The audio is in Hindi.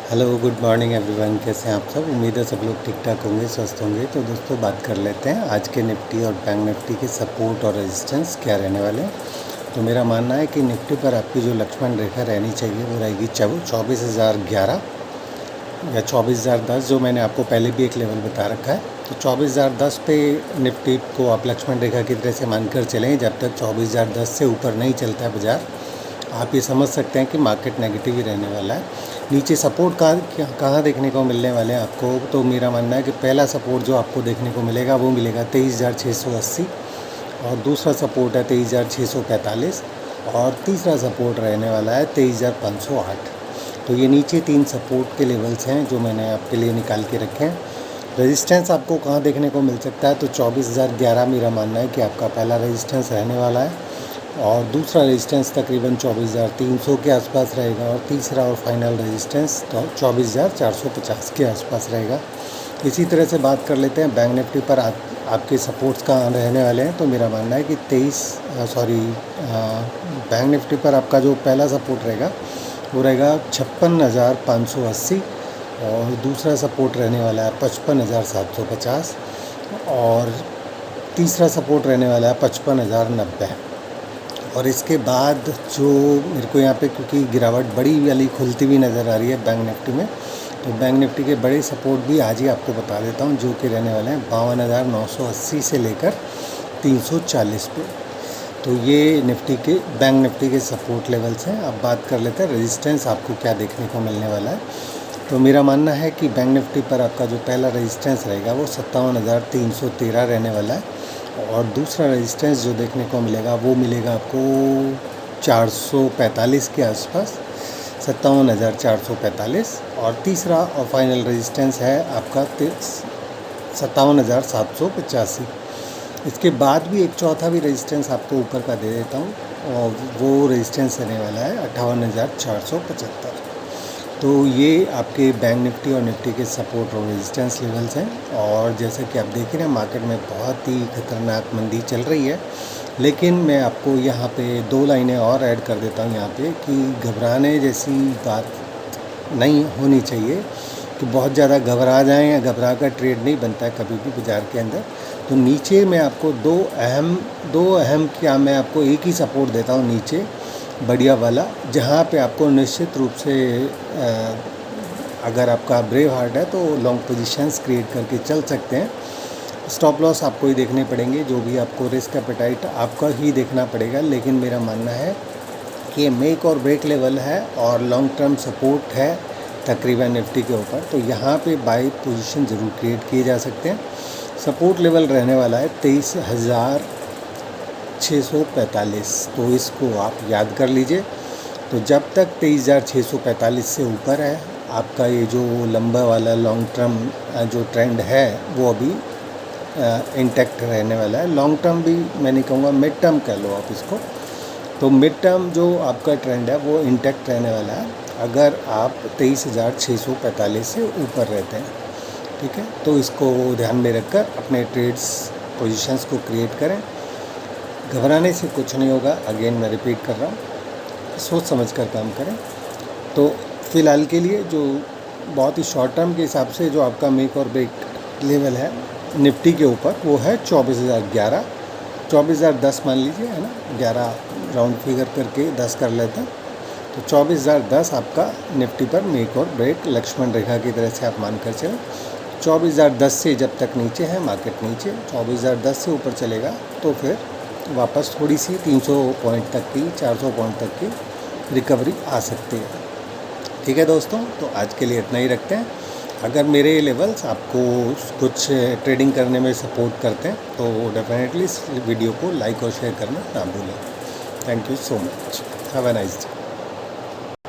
Hello good morning everyone. कैसे हैं आप सब? उम्मीद है सब लोग ठीक ठाक होंगे, स्वस्थ होंगे। तो दोस्तों बात कर लेते हैं आज के निफ्टी और बैंक निफ्टी के सपोर्ट और रेजिस्टेंस क्या रहने वाले हैं। तो मेरा मानना है कि निफ्टी पर आपकी जो लक्ष्मण रेखा रहनी चाहिए वो रहेगी 24,011 या 24,010, जो मैंने आपको पहले भी एक लेवल बता रखा है। तो 24,010 पे निफ्टी को आप लक्ष्मण रेखा की तरह से मानकर चलें। जब तक 24,010 से ऊपर नहीं चलता है बाज़ार, आप ये समझ सकते हैं कि मार्केट नेगेटिव ही रहने वाला है। नीचे सपोर्ट कहाँ देखने को मिलने वाले हैं आपको? तो मेरा मानना है कि पहला सपोर्ट जो आपको देखने को मिलेगा वो मिलेगा 23,680, और दूसरा सपोर्ट है 23,645, और तीसरा सपोर्ट रहने वाला है 23,508। तो ये नीचे तीन सपोर्ट के लेवल्स हैं जो मैंने आपके लिए निकाल के रखे हैं। रेजिस्टेंस आपको कहाँ देखने को मिल सकता है? तो 24,011 मेरा मानना है कि आपका पहला रेजिस्टेंस रहने वाला है, और दूसरा रेजिस्टेंस तकरीबन 24,300 के आसपास रहेगा, और तीसरा और फाइनल रेजिस्टेंस तो 24,450 के आसपास रहेगा। इसी तरह से बात कर लेते हैं बैंक निफ्टी पर आपके सपोर्ट्स कहाँ रहने वाले हैं। तो मेरा मानना है कि बैंक निफ्टी पर आपका जो पहला सपोर्ट रहेगा वो रहेगा 56,580, और दूसरा सपोर्ट रहने वाला है 55,750, और तीसरा सपोर्ट रहने वाला है 55,090। और इसके बाद जो मेरे को यहाँ पे, क्योंकि गिरावट बड़ी वाली खुलती हुई नज़र आ रही है बैंक निफ्टी में, तो बैंक निफ्टी के बड़े सपोर्ट भी आज ही आपको बता देता हूँ, जो कि रहने वाले हैं 52,980 से लेकर 340 पे। तो ये बैंक निफ्टी के सपोर्ट लेवल्स हैं। अब बात कर लेते हैं रेजिस्टेंस आपको क्या देखने को मिलने वाला है। तो मेरा मानना है कि बैंक निफ्टी पर आपका जो पहला रेजिस्टेंस रहेगा वो 57,313 रहने वाला है, और दूसरा रेजिस्टेंस जो देखने को मिलेगा वो मिलेगा आपको 445 के आसपास, 57,445, और तीसरा और फाइनल रेजिस्टेंस है आपका 57,785। इसके बाद भी एक चौथा भी रेजिस्टेंस आपको ऊपर का दे देता हूँ, और वो रेजिस्टेंस रहने वाला है 58,475। तो ये आपके बैंक निफ्टी और निफ्टी के सपोर्ट और रेजिस्टेंस लेवल्स हैं। और जैसे कि आप देख रहे हैं मार्केट में बहुत ही खतरनाक मंदी चल रही है, लेकिन मैं आपको यहाँ पे दो लाइनें और ऐड कर देता हूँ यहाँ पे, कि घबराने जैसी बात नहीं होनी चाहिए कि बहुत ज़्यादा घबरा जाएं, या घबरा कर ट्रेड नहीं बनता है कभी भी बाज़ार के अंदर। तो नीचे मैं आपको मैं आपको एक ही सपोर्ट देता हूँ नीचे, बढ़िया वाला, जहाँ पे आपको निश्चित रूप से अगर आपका ब्रेव हार्ट है तो लॉन्ग पोजीशंस क्रिएट करके चल सकते हैं। स्टॉप लॉस आपको ही देखने पड़ेंगे, जो भी आपको रिस्क एपेटाइट आपका ही देखना पड़ेगा। लेकिन मेरा मानना है कि ये मेक और ब्रेक लेवल है, और लॉन्ग टर्म सपोर्ट है तकरीबन निफ्टी के ऊपर। तो यहाँ पे बाई पोजीशन ज़रूर क्रिएट किए जा सकते हैं। सपोर्ट लेवल रहने वाला है 23,645, तो इसको आप याद कर लीजिए। तो जब तक 23,645 से ऊपर है आपका ये जो लंबा वाला लॉन्ग टर्म जो ट्रेंड है वो अभी इंटैक्ट रहने वाला है। लॉन्ग टर्म भी मैं नहीं कहूँगा, मिड टर्म कह लो आप इसको। तो मिड टर्म जो आपका ट्रेंड है वो इंटैक्ट रहने वाला है अगर आप 23,645 से ऊपर रहते हैं, ठीक है। तो इसको ध्यान में रखकर अपने ट्रेड्स पोजीशंस को क्रिएट करें। घबराने से कुछ नहीं होगा, अगेन मैं रिपीट कर रहा हूँ, सोच समझ कर काम करें। तो फ़िलहाल के लिए जो बहुत ही शॉर्ट टर्म के हिसाब से जो आपका मेक और ब्रेक लेवल है निफ्टी के ऊपर वो है 24,011, 24,010 मान लीजिए, है ना, 11 राउंड फिगर करके 10 कर लेते हैं। तो 24,010 आपका निफ्टी पर मेक और ब्रेक लक्ष्मण रेखा की तरह से आप मान कर चलें। 24,010 से जब तक नीचे है मार्केट, नीचे 24,010 से ऊपर चलेगा तो फिर वापस थोड़ी सी 300 पॉइंट तक की, 400 पॉइंट तक की रिकवरी आ सकती है, ठीक है दोस्तों। तो आज के लिए इतना ही रखते हैं। अगर मेरे लेवल्स आपको कुछ ट्रेडिंग करने में सपोर्ट करते हैं तो डेफिनेटली इस वीडियो को लाइक और शेयर करना ना भूलें। Thank you so much. Have a nice day.